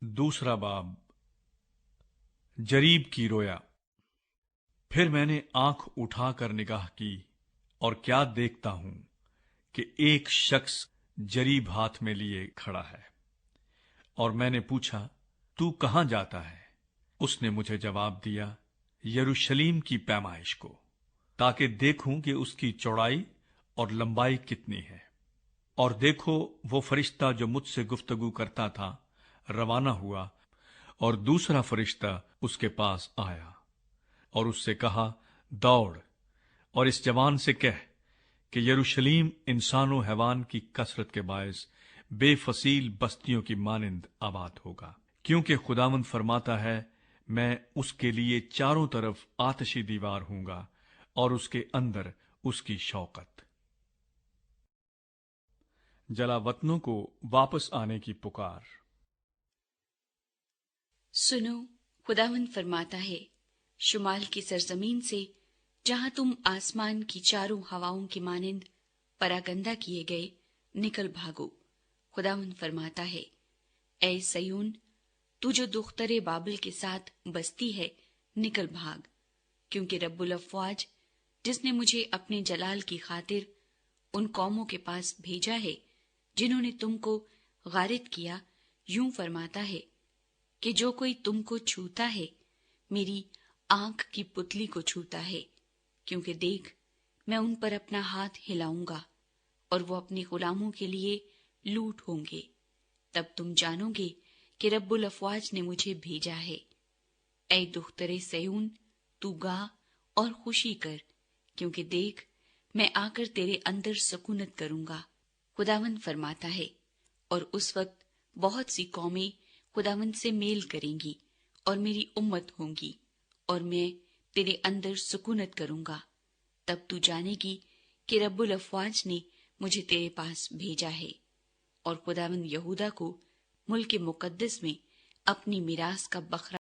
दूसरा बाब जरीब की रोया। फिर मैंने आंख उठाकर निगाह की और क्या देखता हूं कि एक शख्स जरीब हाथ में लिए खड़ा है। और मैंने पूछा, तू कहां जाता है? उसने मुझे जवाब दिया, यरूशलेम की पैमाइश को, ताकि देखूं कि उसकी चौड़ाई और लंबाई कितनी है। और देखो, वो फरिश्ता जो मुझसे गुफ्तगू करता था रवाना हुआ, और दूसरा फरिश्ता उसके पास आया और उससे कहा, दौड़ और इस जवान से कह कि यरूशलेम इंसानों हैवान की कसरत के बायस बेफसील बस्तियों की मानिंद आबाद होगा, क्योंकि खुदावंद फरमाता है, मैं उसके लिए चारों तरफ आतशी दीवार हूंगा और उसके अंदर उसकी शौकत। जलावतनों को वापस आने की पुकार। सुनो, खुदावंद फरमाता है, शुमाल की सरजमीन से, जहां तुम आसमान की चारों हवाओं की मानिंद परागंदा किए गए, निकल भागो। खुदावंद फरमाता है, ऐ सयून, तू जो दुख्तरे बाबिल के साथ बसती है, निकल भाग, क्योंकि रब्बुल अफ़वाज, जिसने मुझे अपने जलाल की खातिर उन कौमों के पास भेजा है जिन्होंने तुमको गारित किया, यूं फरमाता है कि जो कोई तुमको छूता है, मेरी आंख की पुतली को छूता है, क्योंकि देख, मैं उन पर अपना हाथ हिलाऊंगा और वो अपने गुलामों के लिए लूट होंगे। तब तुम जानोगे कि रब्बुल अफ़वाज ने मुझे भेजा है। ऐ दुख्तरे सयून, तू गा और खुशी कर, क्योंकि देख, मैं आकर तेरे अंदर सकूनत करूंगा। खुदावंद फरमाता है, और उस वक्त बहुत सी कौमें खुदावंद से मेल करेंगी और मेरी उम्मत होंगी, और मैं तेरे अंदर सुकूनत करूंगा। तब तू जानेगी कि रब्बुल अफ़वाज ने मुझे तेरे पास भेजा है, और खुदावंद यहूदा को मुल्क मुकद्दस में अपनी मिरास का बखरा